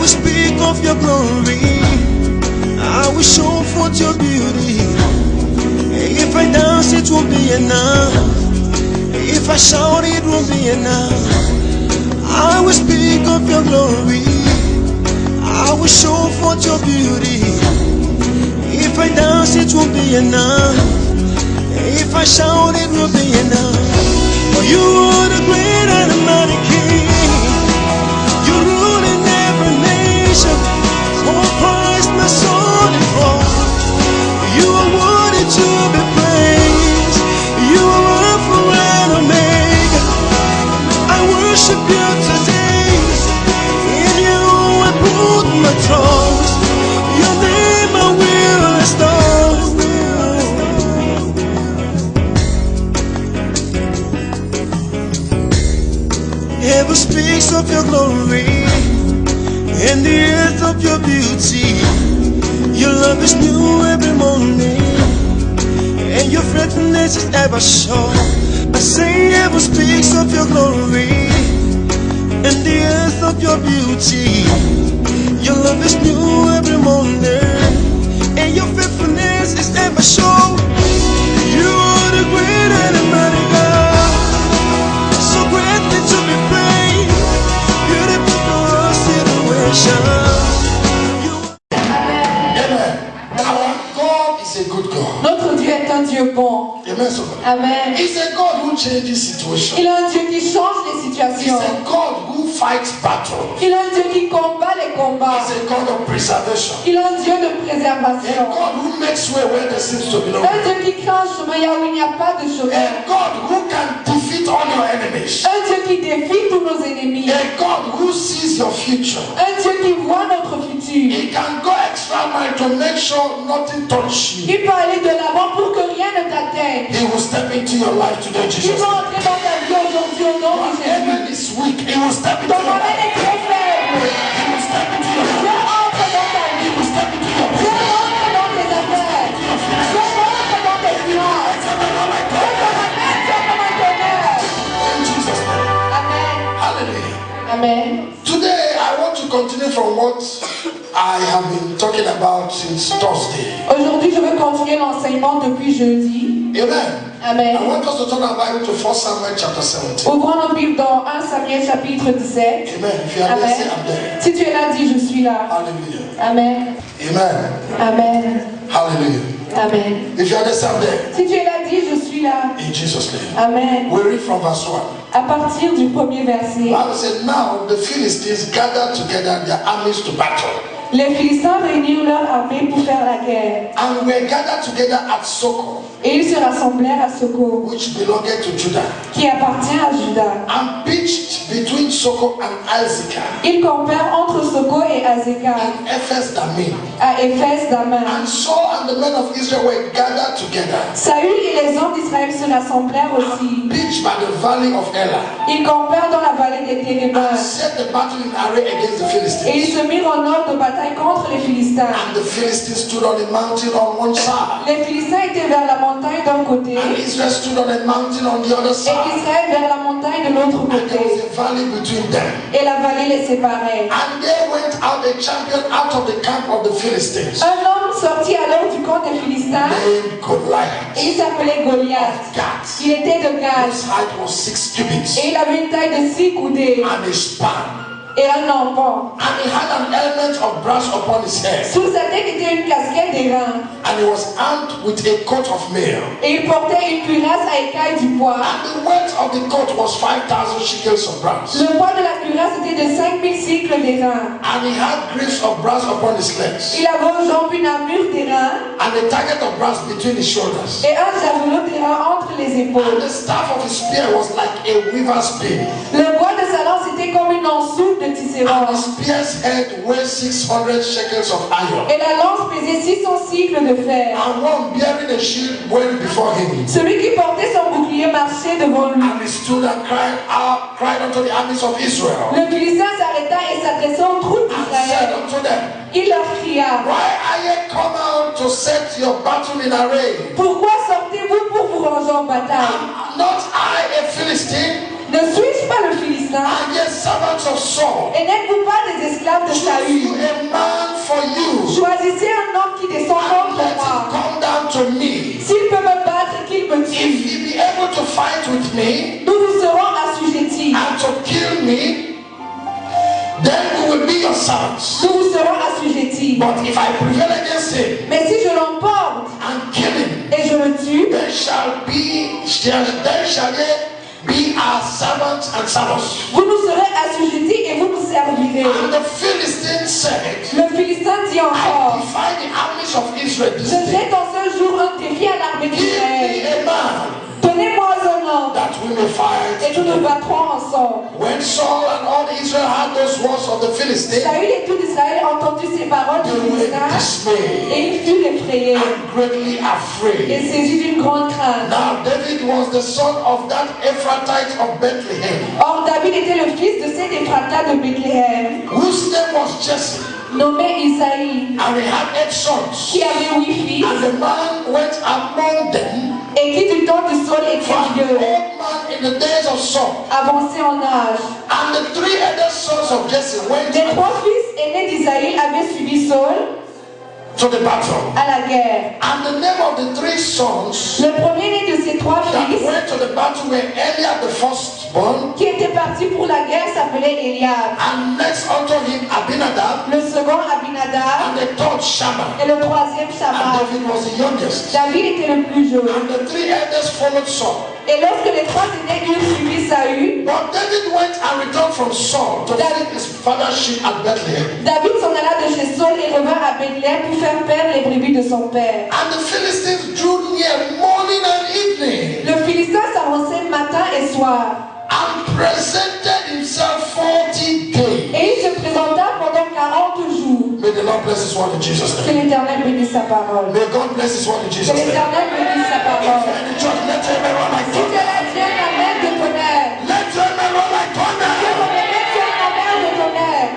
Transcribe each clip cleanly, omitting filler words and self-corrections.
will speak of your glory. I will show forth your beauty. If I dance, it won't be enough. If I shout, it won't be enough. I will speak of your glory. I will show forth your beauty. If I dance, it won't be enough. If I shout, it will be enough. For you are the great and the mighty King. You rule in every nation. Oh, Christ, my soul and all. You are worthy to be praised. You are Alpha and Omega. I worship you today. In you I put my trust. Your name I will restore. Heaven speaks of your glory and the earth of your beauty. Your love is new every morning and your faithfulness is ever sure. I say heaven speaks of your glory and the earth of your beauty. Your love is new every morning and your faithfulness is ever sure. You are the great and the mighty God, so greatly to be praised, beautiful for our situation. Notre Dieu est un Dieu bon. Amen. He's a God who changes situations. Il est un Dieu qui change les situations. He's a God who fights battles. Il est un Dieu qui combat les combats. He's a God of preservation. Il est un Dieu de préservation. A God who makes way where there seems to be no way. Un Dieu qui crée un chemin là où il n'y a pas de chemin. A God who can defeat all your enemies. Un Dieu qui défie tous nos ennemis. A God who sees your future. Un Dieu qui voit notre futur. He can go extra mile to make sure nothing touches you. Il peut aller de l'avant pour que rien ne t'atteigne. He will step into your life today, Jesus. Il va entrer dans ta vie aujourd'hui au nom de Jésus. Heaven is weak. He will step into Ton your domaine life. est très faible. He will step into your Dieu life. entre dans ta He vie. will step into your Dieu life. entre dans tes affaires. Dieu entre dans tes finances. Dieu te ramène comme un tonnerre. In Jesus' name. Amen. Hallelujah. Amen. Today I want to continue from what I have been talking about since Thursday. Aujourd'hui, je veux continuer l'enseignement depuis jeudi. Amen. Amen. I want us to turn our Bible to 1 Samuel chapter 17. Ouvrons nos Bibles dans 1 Samuel chapitre 17. Amen. If you are there, say Amen. I'm there. Si tu es là, dis je suis là. Hallelujah. Amen. Amen. Amen. Hallelujah. Amen. If you are there, say I'm there. Si tu es là, dis je suis là. In Jesus' name. Amen. We read from verse 1. À partir du premier verset, The Bible said, now the Philistines gathered together their armies to battle. les Philistins réunirent leur armée pour faire la guerre. And were gathered together at Soko, Et ils se rassemblèrent à Soko, which belonged to Judah, qui appartient à Juda. and pitched between Soko and Azekah, Ils campèrent entre Soko et Azekah, Ephes Damim. à Éphès d'Aman. And Saul and the men of Israel were gathered together, Saül et les hommes d'Israël se rassemblèrent aussi. pitched by the valley of Elah, Ils campèrent dans la vallée des and Ténébreuses. set the battle in array against the Et ils Philistines. se mirent en ordre de bataille contre les Philistins. And the Philistines stood on the mountain on one side, Les Philistins étaient vers la montagne d'un côté and Israel stood on a mountain on the other et side. Israël vers la montagne de l'autre And there côté. was a valley between them. Et la vallée les séparait. And there went out a champion out of the camp of the Philistines, Un homme sortit alors du camp des Philistins named et Goliath il s'appelait Goliath. of Gath. Il était de His Gath height was 6 cubits, et il avait une taille de 6 coudées and a span. et un empan. And he had an element of brass upon his head, Sous sa tête était une casquette d'airain and he was armed with a coat of mail. et il portait une cuirasse à écailles du bois. And the weight of the coat was 5,000 shekels of brass. Le poids de la cuirasse était de 5000 cycles d'airain. And he had grips of brass upon his legs, Il avait aux jambes une armure d'airain and a target of brass between his shoulders. et un javelot d'airain entre les And épaules. the staff of his spear was like a weaver's beam. Le bois de sa lance était comme une ensoude de And tisserand. the spear's head weighed 600 shekels of iron. Et la lance pesait 600 cycles de fer. And one bearing a shield went before him. Celui qui portait son bouclier marchait devant lui. And he stood and cried unto the armies of Israel, Le Philistin s'arrêta et s'adressa aux troupes and said d'Israël. unto them, Il leur cria: why are ye come out to set your battle in array? Pourquoi sortez-vous pour vous ranger en bataille? Am not I a Philistine? Ne suis-je pas le Philistin? Are ye servants of Saul? Et n'êtes-vous pas des esclaves de Choose Saül? servants. nous vous serons assujettis. But if I prevail against him Mais si je l'emporte and kill him, et je le tue, then shall they be our servants and servants. vous nous serez assujettis et vous nous servirez. And the Philistines said, Le Philistin dit I encore, defy the armies of Israel this je day. jette en ce jour un défi à l'armée Give me d'Israël. a man Donnez-moi un homme that we may fight. et nous nous battrons ensemble. When Saul and all Israel heard those words of the Philistines, Saül et tout Israël ont entendu ces paroles they du were Philistin dismayed et ils furent effrayés and greatly et afraid. saisis d'une grande crainte. Now David was the son of that Ephrathite of Bethlehem, Or David était le fils de cet Éphrata de Bethléem, whose name was Jesse, nommé Isaïe, and he had 8 sons. qui avait 8 fils And the man went among them, et qui du temps de Saul était for an vieux, old man in the days of Saul. avancé en âge. And the 3 other sons of Jesse went Les 3 fils aînés d'Isaïe avaient suivi Saul to the battle. à la guerre. And the name of the 3 sons Le premier-né de ces 3 that fils went to the battle were Eliab the firstborn, qui était parti pour la guerre s'appelait Eliab, and next unto him Abinadab, le second Abinadab and the third Shammah. et le troisième And Shammah. David was the youngest. David était le plus jeune. And the 3 elders followed Saul. Et lorsque les 3 aînés eurent suivi Saül, But David went and returned from Saul to feed his father's sheep at Bethlehem. David s'en alla de chez Saul et revint à Bethléem pour faire perdre les brebis de son père. And the Philistines drew near morning and evening, Le Philistin s'avançait matin et soir. and presented himself 40 days. Et il se présenta pendant 40 jours. May the Lord bless his word in Jesus' Que name. l'Éternel bénisse sa parole. May God bless his word in Que Jesus' name. l'Éternel bénisse sa If parole. you're in the church, let your amen run like Si tu es thunder. là, Dieu t'amène de tonnerre. Let your amen run like Que thunder. ton amen soit une amère de tonnerre.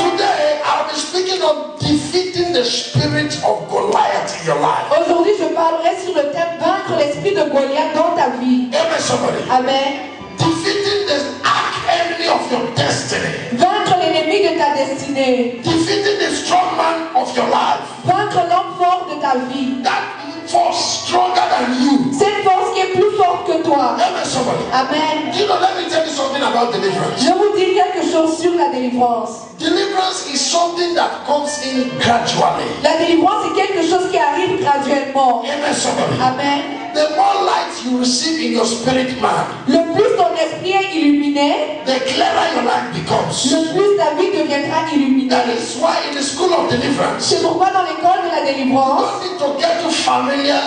Today, I'll be speaking of defeating the spirit of Goliath in your life. Aujourd'hui, je parlerai sur le thème vaincre l'esprit de Goliath dans ta vie. Amen, somebody. Amen. Defeating the arch enemy of your destiny. Vaincre l'ennemi de ta destinée. Defeating the strong man of your life. Vaincre l'homme fort de ta vie. That force stronger than you. Cette force qui est plus forte que toi. Amen, somebody. Amen. You know, let me tell you something about deliverance. Je vous dis quelque chose sur la délivrance. Deliverance is something that comes in gradually. La délivrance est quelque chose qui arrive graduellement. Amen, somebody. Amen. The more light you receive in your spirit man, Le plus ton esprit est illuminé, the clearer your life becomes. le plus ta vie deviendra illuminée. That is why in the school of deliverance, C'est pourquoi dans l'école de la you délivrance, don't need to get too familiar.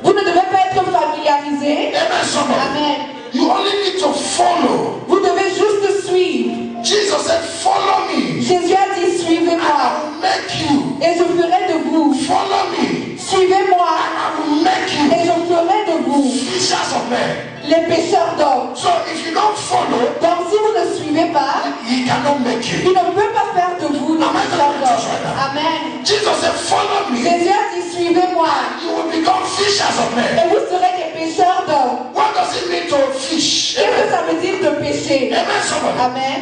vous ne devez pas être familiarisé. Amen, somebody. Amen. You only need to follow. Vous devez juste suivre. Jesus said, follow me, Jésus a dit, and I suivez-moi, will make you. et je ferai de vous. Follow me, Suivez-moi, and I will make you et je ferai de vous fishers of men. les pécheurs d'hommes. So if you don't follow, Donc si vous ne suivez pas, he cannot make il you. ne peut pas faire de vous des pécheurs d'hommes. Amen. Jesus said, follow me, Jésus a dit, suivez-moi, you will become fishers of men. et vous serez des pécheurs d'hommes. What does it mean to fish? Qu'est-ce que Amen. ça veut dire de pécher? Amen, somebody. Amen.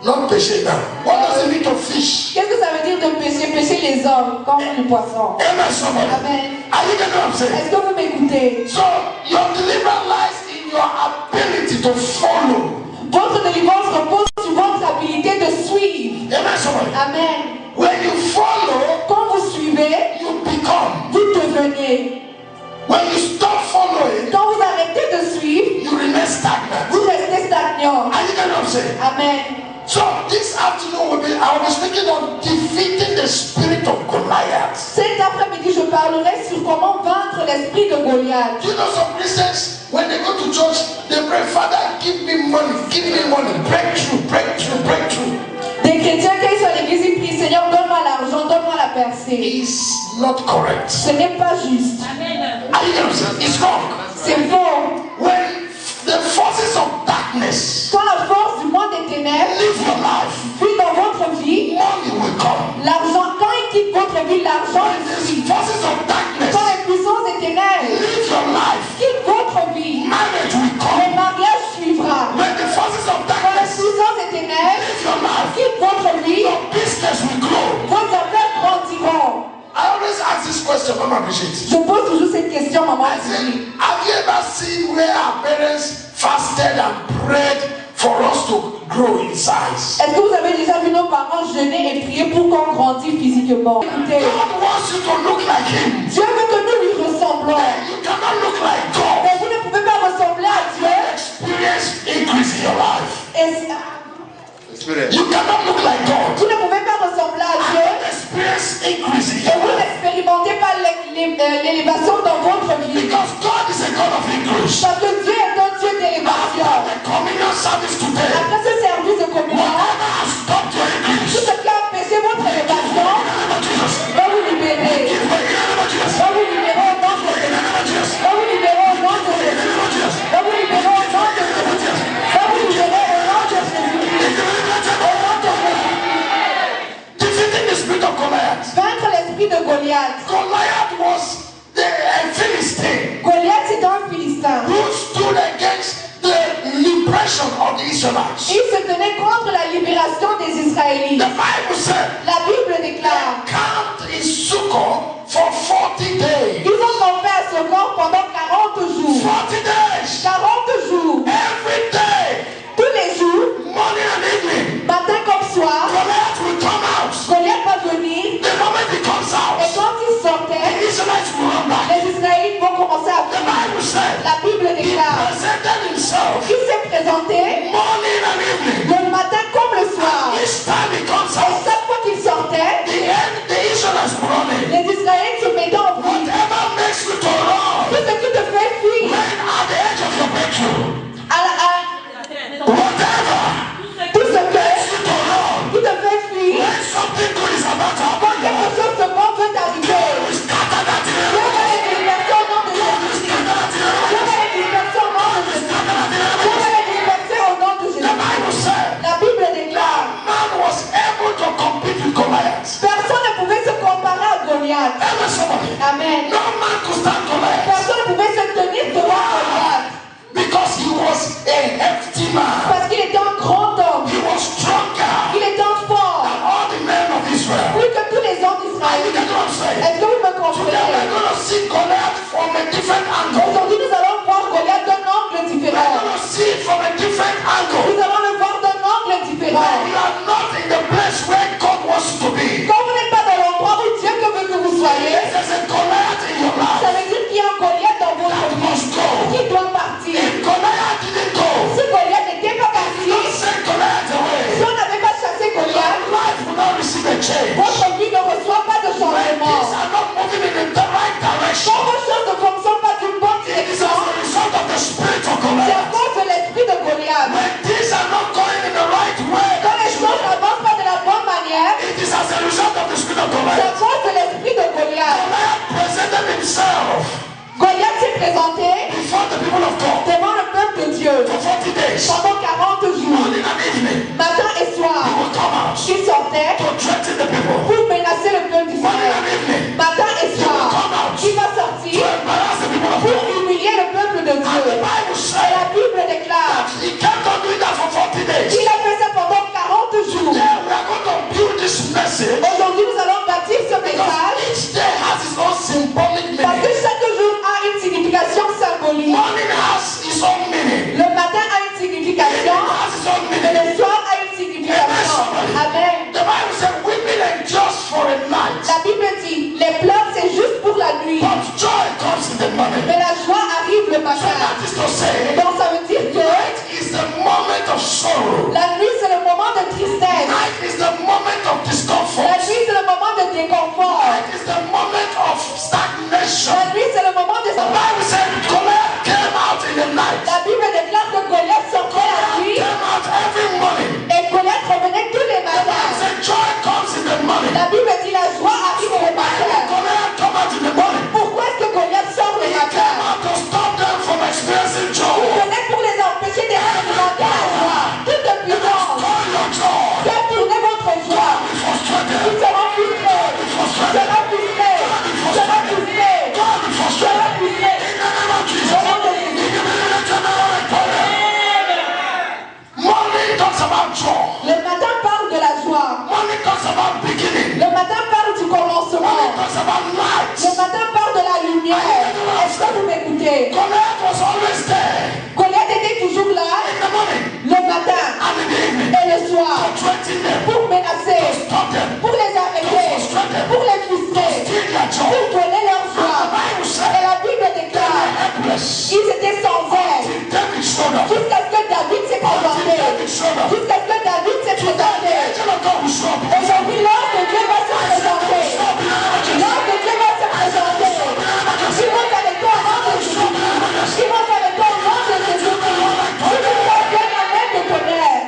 Not fishing now. What does it mean to fish? Qu'est-ce que ça veut dire de pécher? Pécher les hommes, comme le poisson. Amen, somebody. Amen. Are you getting what I'm saying? Est-ce que vous m'écoutez? So your deliverance lies in your ability to follow. Votre délivrance repose sur votre habilité de suivre. Amen, somebody. Amen. When you follow, Quand vous suivez, you become. vous devenez. When you stop following, Quand vous arrêtez de suivre, you remain stagnant. vous restez stagnant. Are you getting what I'm saying? Amen. So this afternoon I will be speaking on defeating the spirit of Goliath. Cet après-midi, je parlerai sur comment vaincre l'esprit de Goliath. Do you know some Christians, when they go to church, they pray, Father, give me money, breakthrough, breakthrough, breakthrough. Des chrétiens, quand ils sont à l'église, ils prient, Seigneur, donne-moi l'argent, donne-moi la percée. It's not correct. Ce n'est pas juste. Are you getting what I'm saying? It's wrong. C'est faux. When the forces of darkness Quand la force du monde des ténèbres live your life, vit dans votre vie, money will come. l'argent, quand il quitte votre vie, l'argent When le the suit. forces of darkness Quand les puissances des ténèbres live your life, quittent votre vie, marriage will le come. mariage suivra. When the forces of Quand les darkness puissances des ténèbres live your life, quittent votre vie, your business will grow. vos affaires grandiront. I always ask this question, Mama Brigitte. Je pose toujours cette question, maman. I say, have you ever seen where our parents fasted and prayed for us to grow in size. Est-ce que vous avez déjà vu nos parents jeûner et prier pour qu'on grandisse physiquement? Écoutez, God wants you to look like Him. Dieu veut que nous lui ressemblons. You cannot look like God. Mais vous ne pouvez pas ressembler à Dieu. Experience increase in your life. Et You cannot look like God. vous ne pouvez pas ressembler à Dieu. Experience increase in Et your vous life. n'expérimentez pas l'élévation dans votre vie. Because God is a God of increase. Parce que Dieu est un Dieu d'élévation. The communion service today. Après ce service de communion, Whatever has stopped your tout increase. ce qui a empêché votre élévation va vous libérer. Va vous libérer au nom de Jésus. Va vous libérer au nom de Jésus. Va vous libérer au nom de Jésus. Va vous libérer au nom de Jésus. Au nom de Jésus. Defeating the spirit of Goliath. Vaincre l'esprit de Goliath. Goliath was a Philistine Goliath est un Philistin. who stood against the liberation of the Israelites. Il se tenait contre la libération des Israélites. The Bible said, La Bible déclare, camped in Sukkot for 40 days. ils ont campé à ce corps pendant 40 jours. 40 days. 40 jours. Every day, Tous les jours, morning and evening, matin comme soir, Goliath will come out. Goliath va venir. The moment he comes Et out, quand il sortait, the Israelites will run back. les Israélites vont commencer à The fuir. Bible said, La Bible he déclare, presented himself il s'est présenté morning and evening. le matin comme le soir. Each time he comes Et out, chaque fois qu'il sortait, the Israelites will run in. les Israélites se mettaient en fuite. Whatever makes you to run, Tout ce qui te fait fuir, when at the edge of your breakthrough, whatever tout ce makes you to run, qui te fait fuir, when something good is about to quand happen, quelque chose de bon veut t'arriver, we scatter that in the Dieu name va les disperser au nom de Jésus. Dieu va les disperser au nom de Jésus. Dieu va les disperser au nom de The Jésus. Bible said, La Bible déclare, man was able to compete with Goliath. personne ne pouvait se comparer à Goliath. Ever somebody? Amen. No man could stand Goliath Personne ne pouvait se tenir devant Goliath because he was a hefty man. parce qu'il était un grand homme. He was stronger Il était un fort, than all the men of Israel. plus que tous les hommes Are you d'Israël. getting what I'm saying? Est-ce que vous me Today comprenez? we're going to see Goliath from a different angle. Aujourd'hui, nous allons voir Goliath d'un angle We're différent. going to see it from a different angle. Nous allons le voir d'un angle When différent. you are not in the place where God wants you to be, Quand vous n'êtes pas dans l'endroit où Dieu veut que vous soyez, there's a Goliath in your life ça veut dire qu'il y a un Goliath dans votre that vie must go. qui doit partir. If Goliath didn't go, Si Goliath n'était pas parti, don't send Goliath si away. on n'avait pas chassé Your Goliath, life will not receive a change. votre vie ne reçoit pas de When changement. things are not moving in the right direction, Quand vos choses ne fonctionnent pas d'une bonne it is direction, as a result of the spirit of c'est à Goliath. cause de l'esprit de Goliath. When things are not going in the right way, Quand les choses n'avancent pas de la bonne manière, it is as a result of the spirit of c'est à Goliath. cause de l'esprit de Goliath. Goliath presented himself Goliath s'est présenté before the people of God devant le peuple de Dieu for 40 days, pendant 40 jours, morning and evening. matin et He soir. will come out Il sortait to threaten the people. pour menacer le peuple Morning d'Israël. and evening Matin et soir, il va to sortir embarrass the people of pour God. humilier le peuple de And the Dieu. Bible Et said la Bible déclare he kept on doing that for 40 days. qu'il a fait ça pendant 40 jours. Today we are going to build this message Aujourd'hui, nous allons bâtir ce because message each day has its own symbolic parce que meaning. chaque jour a une signification symbolique. Morning has its own meaning. Le matin a une signification Evening has its own et meaning. le soir a une signification. Amen. The Bible said weeping endures for a night, La Bible dit, les pleurs c'est juste pour la nuit, but joy comes in the morning. mais la joie arrive le So matin. that is to say, Donc ça veut dire que night is the moment of sorrow. la nuit c'est le moment de tristesse. Night is the moment of La discomfort. nuit c'est le moment de déconfort. Night is the moment of stagnation. La nuit c'est le moment de... The Bible said Goliath came out in the night. La Bible déclare que Goliath sortait la nuit Came out every morning. et Goliath revenait tous les The Bible matins. said joy comes in the morning. La Bible dit la joie arrive le Why did matin. Goliath come out in the morning? Pourquoi est-ce que Goliath sort le He matin? came out to stop them from experiencing Il joy. venait pour les empêcher d'expérimenter la joie. Toute puissance. Call your joy. Faites tourner votre joie. Be frustrated. Ils seront frustrés. Ils seront frustrés. Ils seront frustrés. God be Ils frustrated. seront frustrés. In the name of Au Jesus. nom de Jésus. Morning talks about joy. Le matin parle de la joie. Morning talks about beginning. Le matin parle du Morning commencement. talks about light. Le matin parle de la lumière. Est-ce que vous m'écoutez? Goliath was always there Goliath était toujours là in the morning le matin and in the evening. pouvoir to threaten them, pour menacer, to stop them, pour les arrêter, pour les frustrer, steal their job. pour voler leur The joie. Bible Et said la Bible they were déclare, helpless. ils étaient sans aide. Till David showed up. Jusqu'à ce que David s'est présenté. David showed up. Jusqu'à ce que David s'est The présenté. angel of God will show up. Aujourd'hui, l'ange de Dieu va se présenter. L'ange de Dieu va se présenter. Ils vont t'arrêter au nom de Jésus. Ils vont t'arrêter au nom de Jésus. Si tu crois bien la main de tonnerre,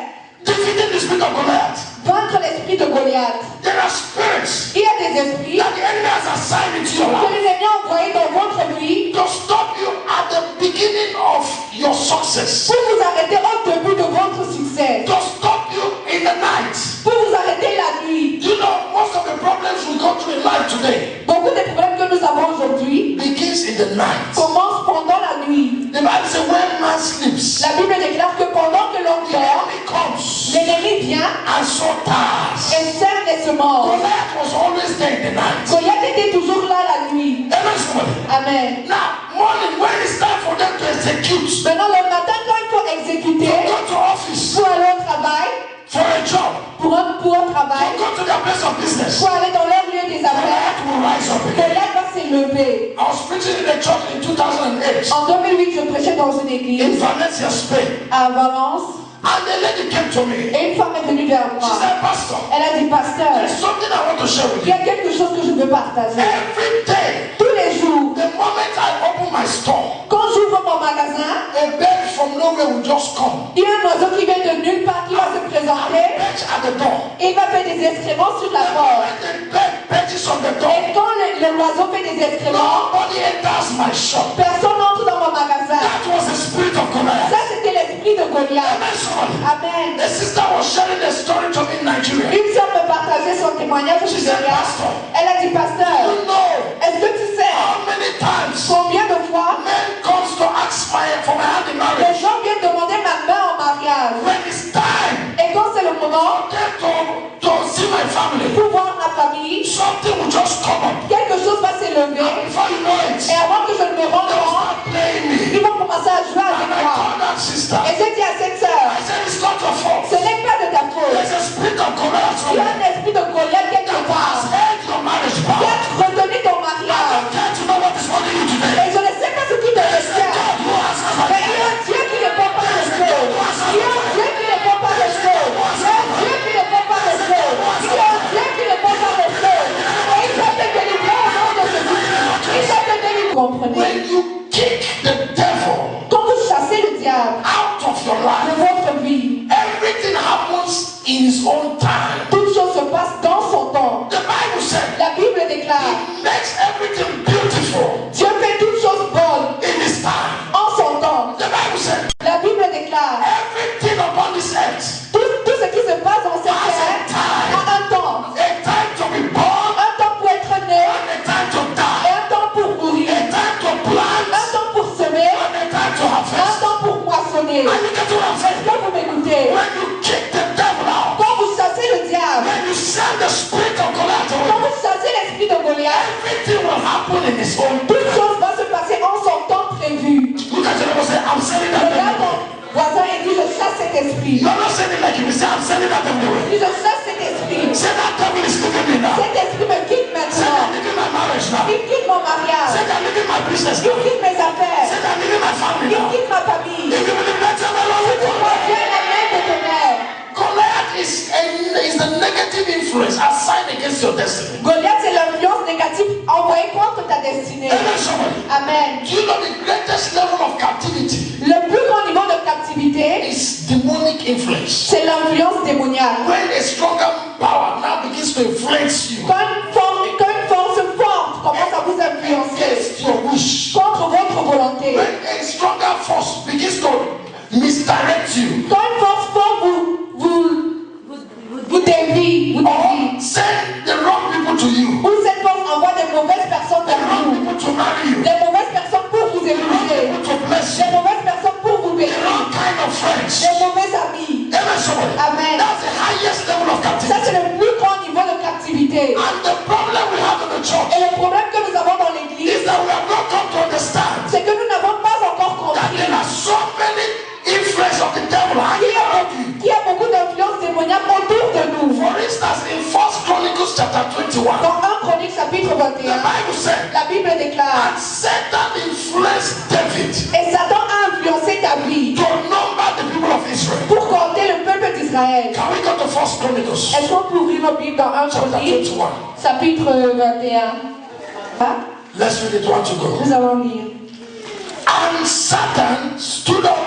Defeating the spirit of Goliath. vaincre l'esprit de Goliath. There are spirits Il y a des esprits that the enemy has assigned into your que life les ennemis ont envoyés dans votre vie to stop you at the beginning of your success, pour vous arrêter au début de votre succès, to stop you in the night. pour vous arrêter la nuit. You know, most of the problems we go through in life today Beaucoup des problèmes que nous avons aujourd'hui begins in the night. commencent pendant la nuit. The Bible says when man sleeps, La Bible déclare que pendant que l'on the dort, enemy comes l'ennemi vient and so ties. et sème les semences. Goliath was always there in the night. Goliath était toujours là la nuit. Amen, somebody. Amen. Now, morning, when it's time for them to execute, Maintenant, le matin, quand il faut exécuter, go to office pour aller au travail, for a job, pour un travail, go to their place of business, pour aller dans leur lieu des affaires, Goliath will rise up again. Goliath va s'élever. I was preaching in a church in 2008 En 2008, je prêchais dans une in église Valencia, Spain. à Valence And the lady came to me. et une femme est venue vers She moi. said, Pastor, Elle a dit, pasteur, there's something I want to share with il y you. a quelque chose que je veux partager. Every day, Tous les jours, the moment I open my store, quand j'ouvre mon magasin, a bird from nowhere will just come, il y a un oiseau qui vient de nulle part qui va se présenter perch at the door. et il va faire des excréments sur la The porte. moment the bird perches on the door, Et quand l'oiseau fait des excréments, nobody enters my shop. personne n'entre dans mon magasin. That was the spirit of Goliath. Ça, c'était l'esprit de Goliath. Amen, somebody. Amen. The sister was sharing a story to me in Nigeria. Une sœur me partageait son témoignage au She said, Nigeria. Pastor, Elle a dit, pasteur, you know est-ce que tu sais how many times combien de fois men comes to ask for my hand in les marriage? gens viennent demander ma main en mariage? When it's time Et quand c'est le moment to see my family, pour voir ma famille, something will just come up. quelque chose va s'élever. And before you know it, Et avant que je ne me rende they'll compte, start playing me. ils vont commencer à jouer avec And I moi. called that sister. Et j'ai dit à cette sœur, I said, it's not your fault. ce n'est pas de ta faute. There's a spirit of Goliath Il y a on un esprit de Goliath quelque that part has held your marriage qui back. a retenu ton I mariage. don't care to know what is holding you today. Et je ne sais pas ce qui te retient. God who has Mais il y a un Dieu qui ne peut pas le faire. Il y a un Dieu qui ne peut pas le faire. Il y a un Dieu qui ne peut pas le faire. Il y a un Dieu qui ne peut pas le faire. Et il va te délivrer au nom de Jésus. Il va te délivrer. Comprenez? when you kick the devil Quand vous chassez le diable out of your de life, votre vie, everything happens in his own time. toute chose se passe dans son temps. The Bible said La Bible déclare, he makes everything beautiful Dieu fait toutes choses bonnes in his time. en son temps. The Bible said La Bible déclare, everything upon this earth, tout ce qui se passe dans cette terre a un temps. a time to be born Un temps pour être né, and a time to et die, un temps pour mourir. a time to plant Un temps pour semer, and a time to un harvest. temps pour moissonner. Are you getting what I'm saying? Est-ce que vous m'écoutez? When you kick the devil out, Quand vous chassez le diable, when you send the spirit of Goliath quand away, vous chassez l'esprit de Goliath, everything will happen in his own toute time. chose va se passer en son temps prévu. Look at your neighbor and say, I'm sending that Regarde devil. ton voisin et dis, je chasse cet esprit. You're not saying it like you say, I'm sending that devil away. Dis, je chasse cet esprit. Say that devil is leaving me now. Cet esprit me quitte Say maintenant. that leaving my marriage now. Il quitte mon mariage. Say that leaving my business Il now. quitte mes affaires. Say that leaving my family Il now. quitte ma famille. If you believe that, tell the Lord Tu with crois Goliath. bien la main de ton mère. Goliath is the negative influence assigned against your destiny. Goliath, c'est l'influence négative envoyée contre ta destinée. Amen, somebody. Amen. Do you know the greatest level of captivity Le plus grand niveau de captivité, is demonic influence? c'est l'influence démoniaque. When a stronger power now begins to influence you Quand une force forte commence à vous influencer against your wish, contre votre volonté, when a stronger force begins to misdirect you quand une force forte vous dévie, or send the wrong people to you, ou cette force envoie des mauvaises personnes the vers wrong vous, people to marry you, des mauvaises personnes pour vous the wrong épouser, people to bless you, des mauvaises personnes pour vous the bénir, wrong kind of friends. des mauvais amis. Amen, somebody. Amen. That's the highest level of Ça, captivity. c'est le plus grand niveau de captivité. And the problem we have in the church Et le problème que nous avons dans is l'église, that we have not come to understand c'est que nous n'avons pas encore that compris there are so many influence of the devil hanging around you. qu'il y a beaucoup d'influences démoniaques chapter 21, Dans 1 Chronique chapitre the 21, Bible said, la Bible déclare, and Satan influenced David et Satan a influencé David to number the people of Israel. pour compter le peuple d'Israël. Can we go to First Chronicles, Est-ce qu'on peut ouvrir nos Bibles dans 1 chapter Chronique 21? chapitre 21? Ah, Let's read it one to go. nous allons lire. And Satan stood up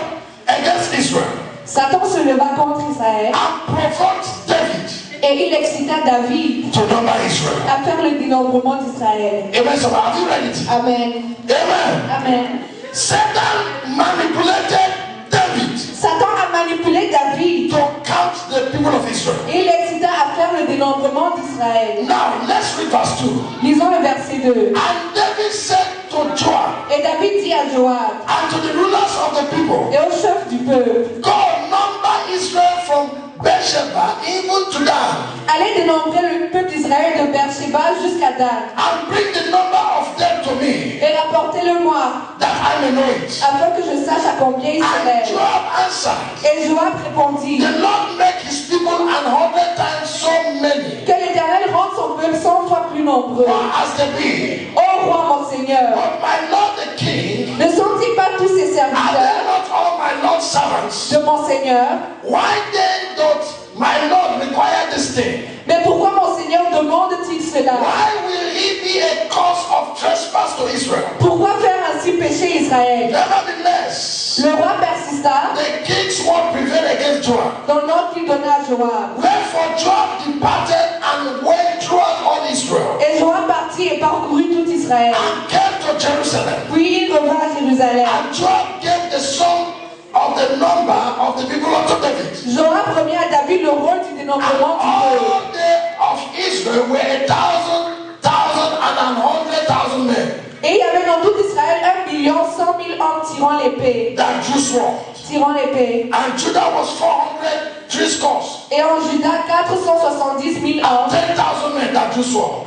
against Israel Satan se leva contre Israël and provoked David et il excita David to number Israel. à faire le dénombrement d'Israël. Amen. So have you read it? Amen. Amen. Amen. Satan manipulated David Satan a manipulé David to count the people of Israel. et il excita à faire le dénombrement d'Israël. Now let's read verse 2. Lisons le verset 2. And David said to Joab Et David dit à Joab and to the rulers of the people, et au chef du peuple, go number Israel from Beersheba even to Dan, allez dénombrer le peuple d'Israël de Beersheba jusqu'à Dan and bring the number of them to me, et rapportez-le-moi that I may know it. afin que je sache à combien ils And s'élèvent. Joab answered, Et Joab répondit, the Lord make his people 100 times so many, que l'Éternel rende son peuple 100 fois plus nombreux. or as they be. Ô roi mon Seigneur, But my Lord the king, ne sont-ils pas tous ces are they serviteurs not all my Lord's servants? de mon Seigneur? Why then doth my Lord require this thing? Mais pourquoi mon Seigneur demande-t-il cela? Why will he be a cause of trespass to Israel? Pourquoi faire ainsi pécher Israël? Nevertheless, Le roi persista the king's word prevailed against Joab. dans l'ordre qu'il donna à Joab. Wherefore Joab departed and went throughout all Israel, Et Joab partit et parcourut tout Israël. and came to Jerusalem. Puis il revint à Jérusalem. And Joab gave the sum of the number of the people unto David. Joab remit à David le rôle du And dénombrement du peuple. all they of Israel were 1,000 and 100,000 men Et il y avait dans tout Israël 1,100,000 hommes tirant l'épée. that drew sword. Tirant l'épée. And Judah was 400 threescores, Et en Juda, 470 000 and hommes 10,000 men that drew sword.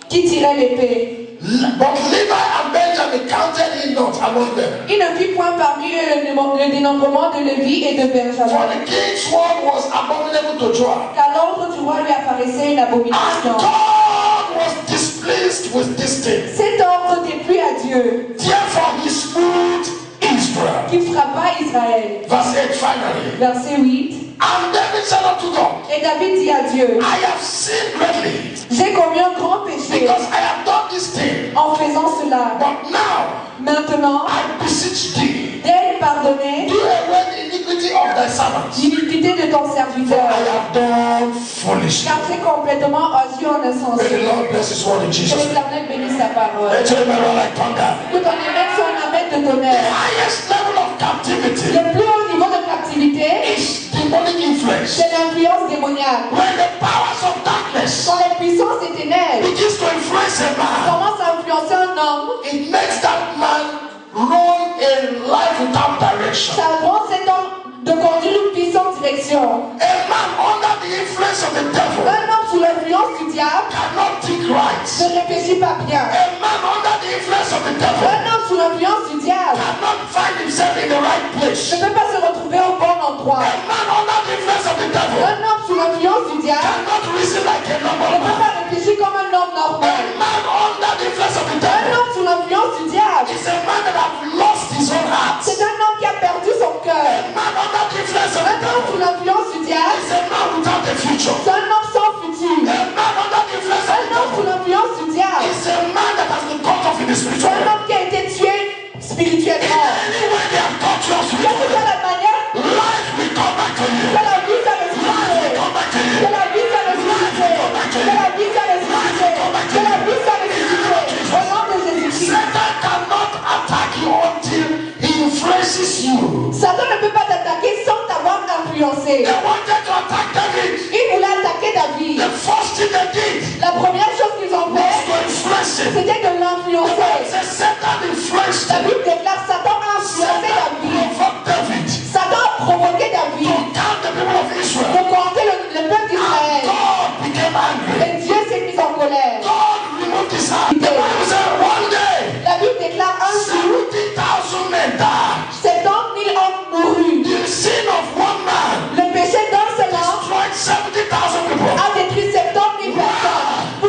qui tiraient l'épée. But Levi and Benjamin counted he not among them. Il ne fit point parmi eux le dénombrement de Lévi et de For Benjamin. the king's word was abominable to Joab. Car l'ordre du roi lui apparaissait une And abomination. God was displeased with this thing. Cet ordre déplut à Dieu, Therefore he smote Israel. qui frappa Israël. Verse 8 finally. Verset 8. And David said unto God, Et David dit à Dieu, I have sinned greatly, j'ai commis un grand péché because I have done this thing. en faisant cela. But now Maintenant, I beseech thee, dès pardonner do away the iniquity of thy servant. l'iniquité de ton For serviteur, I have done foolishly. car j'ai complètement agi en May insensé. the Lord bless his word in Que Jesus' name. l'Éternel bénisse sa parole. Let your name roll like thunder. Que ton émette soit un amène de The tonnerre. highest level of captivity Le plus haut niveau de captivité, is demonic influence. c'est l'influence démoniaque. When the powers of darkness Quand les puissances des ténèbres begins to influence a man, commencent à influencer un homme, it makes that man run a life without direction. ça rend cet homme de conduire une puissante direction. A man under the influence of the devil Un homme sous l'influence du diable cannot think right. ne réfléchit pas bien. A man under the influence of the devil Un homme sous l'influence du diable cannot find himself in the right place. ne peut pas se retrouver au bon endroit. A man under the influence of the devil Un homme sous l'influence du diable cannot reason like a normal ne peut man. pas réfléchir comme un homme A normal. man under the influence of the Un devil homme sous l'influence du diable, is a man that has lost his own heart. c'est un homme qui a perdu son cœur. A man under the influence of the Un homme devil sous l'influence du diable, is a man without a future. c'est un homme sans futur. A man under the influence of Un the homme sous devil l'influence du diable, is a man that has been cut off in the c'est spiritual un realm. homme qui a été tué spirituellement. Any way they have cut you off Quelle que spiritually, soit la manière life will come back to you. que la vie t'a ressuscité, Come back to you. que la vie t'a ressuscité, que la vie t'a ressuscité, que la vie t'a ressuscité. Au nom de Jésus-Christ. Satan cannot attack you until he influences you. Satan ne peut pas t'attaquer sans t'avoir influencé. They wanted to attack David. Il voulait attaquer David. The first thing they did La première chose qu'ils ont was fait, to influence him. c'était de The l'influencer. Bible says Satan influenced La him. Bible déclare Satan a influencé Satan David. provoked David Satan a provoqué to David count the people of Israel. pour compter le peuple And d'Israël. God became angry. Et Dieu s'est mis en colère. God removed his hand. The Bible said one day La Bible déclare un jour, 70,000 men died. 70 000 hommes mourus. The sin of one man Le péché d'un seul homme destroyed 70,000 people. a détruit 70 000 personnes.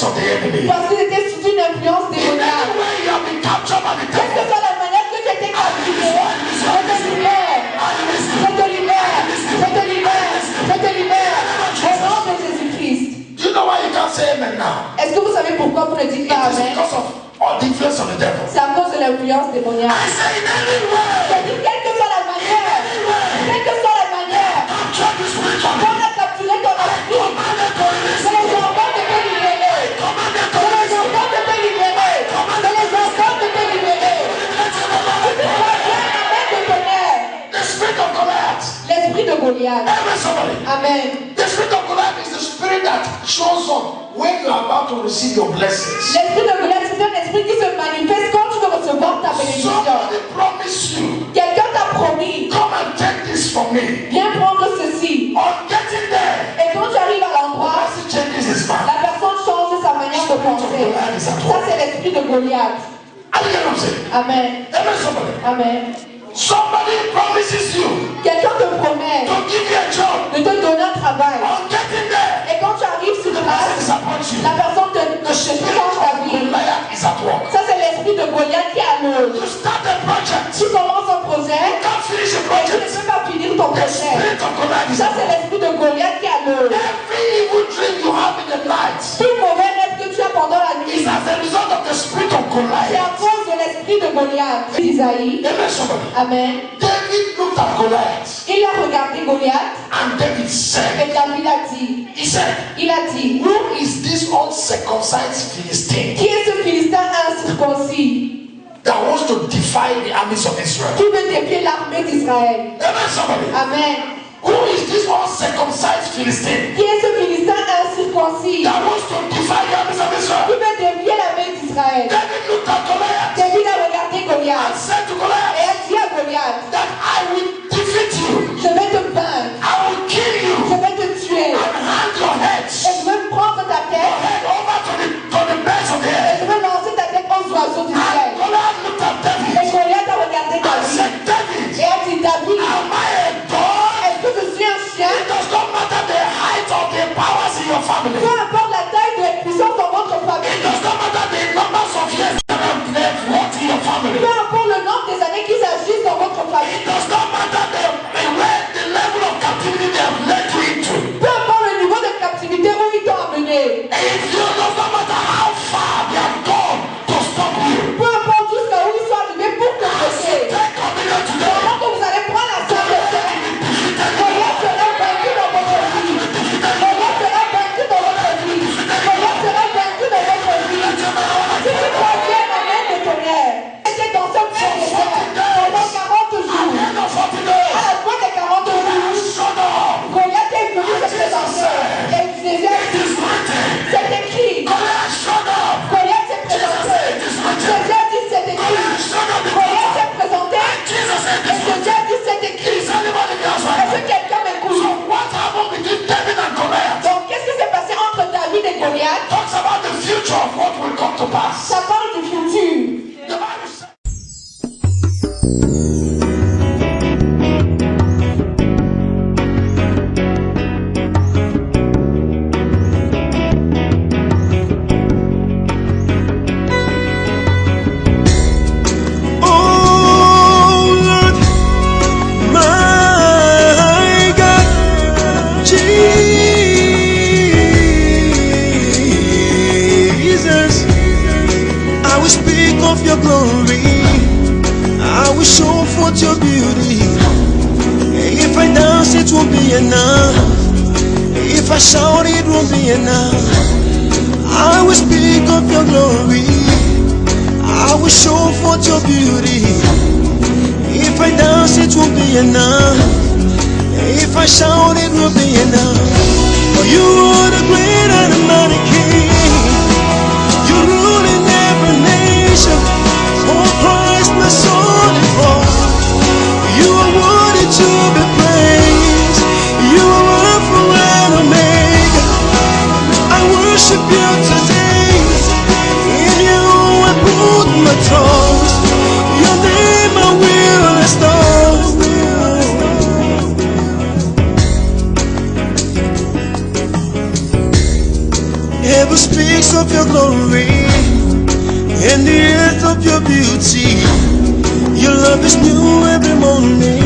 of the enemy. Parce qu'ils étaient sous une influence démoniaque. Anywhere you have been captured by the Quelle que devil, soit la manière que tu étais captivé, je te libère. Je te libère. Je te libère. Je te libère. Au nom de Jésus-Christ. do you know why you can't say amen now? Est-ce que vous savez pourquoi vous ne dites It pas is Amen? because of all the influence of the devil. C'est à cause de l'influence I démoniaque. say in any way, Je dis quelle que soit la manière, quelle que soit la manière, capture the spiritual. qu'on a capturé ton esprit, je les ordonne de te libérer. Je les ordonne de te libérer. Je les ordonne de te libérer. Tu te vois bien, Amen de tonnerre. The spirit of Goliath. L'esprit de Goliath. Amen, somebody. Amen. The spirit of Goliath is the spirit that shows up when you are about to receive your blessings. L'esprit de Goliath, c'est un esprit qui se manifeste quand tu veux recevoir ta bénédiction. Somebody promise you, Quelqu'un t'a promis, come and take this from me. viens prendre ceci. On getting there, Et quand tu arrives à l'endroit, as he changes his mind. la personne change sa manière de penser. Ça, c'est l'esprit de Goliath. Are you getting what I'm saying? Amen. Amen, somebody. Amen. Somebody promises you Quelqu'un te promet to give you a job. de te donner un travail. On getting there, Et quand tu arrives sur the person place, disappoints you. la personne te change ta vie. Goliath is at work. Ça, c'est l'esprit de Goliath qui a le. You start a project, Tu commences un projet can't finish a et tu ne project. peux pas finir ton The projet. spirit of Goliath is Ça, at c'est work. l'esprit de Goliath qui a le. Every evil dream you have in the night Tout mauvais rêve que tu as pendant la is nuit, as a result of the spirit of c'est à Goliath. cause de l'esprit de Goliath. Isaïe. Amen, somebody. Amen. David looked at Goliath Il a regardé Goliath and David said, et David a dit, il a dit, who is this uncircumcised Philistine qui est ce Philistin incirconcis that wants to defy the armies of Israel? qui veut défier l'armée d'Israël? Amen, somebody. Amen. Who is this uncircumcised Philistine Qui est ce Philistin incirconcis that wants to defy the armies of qui Israel? veut défier l'armée d'Israël? David looked at Goliath David a regardé and Goliath said to et Goliath a dit à Goliath, that I will defeat you, je vais te vaincre, I will kill je you, vais te tuer and hand your heads, et je vais prendre ta your tête head over to the birds of the et air. je vais lancer ta tête aux oiseaux du And ciel. Goliath looked at Et David Goliath a regardé and David said, David, et a dit, David, am I a dog? est-ce que je suis un chien? It does not matter the height of the powers in your family. Peu importe la taille de la puissance dans votre It famille, does not matter the numbers of years that have left what in your family. peu importe le nombre des années qui s'agissent dans votre It famille, does not matter the level of captivity they have led you into. peu importe le niveau de captivité où ils t'ont amené, It does not matter how far they have gone to stop you. peu importe jusqu'à où ils sont arrivés pour te bloquer. Take communion today. Pendant que vous allez prendre la salle de terre, Goliath sera vaincu dans votre vie. Goliath sera vaincu dans votre vie. Goliath sera vaincu dans votre vie. Si tu crois bien, Amen de tonnerre, était dans ce même désert pendant 40 jours. End of 40 À days. la fin des 40 jours, Shut up. Goliath est venu se présenter. Et Jésus a dit, c'est écrit. Goliath, shut up. Goliath s'est présenté. Jésus a dit, c'est écrit. Goliath s'est présenté. Jesus said Et this. Jésus a dit, c'est écrit. Is anybody else Est-ce right? que quelqu'un m'écoute? So what happened between David and Goliath? Donc, qu'est-ce qui s'est passé entre David et Goliath? Talks about the future of what will come to pass. Ça parle du futur. The Bible says. Oh Lord, my God, Jesus, I will speak of your glory, I will show forth your beauty. If I dance, it won't be enough. If I shout, it won't be enough. I will speak of your glory, I will show forth your beauty. If I dance, it won't be enough. If I shout, it will be enough. For you are the great and the mighty King. You rule in every nation. Oh Christ, my soul and all. You are worthy to be praised. You are Alpha and Omega. I worship you today. In you I put my trust. Your name I will restore. heaven speaks of your glory and the earth of your beauty. Your love is new every morning,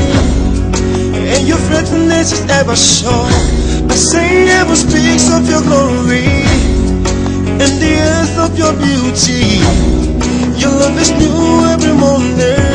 and your faithfulness is ever sure. I say heaven speaks of your glory and the earth of your beauty. Your love is new every morning,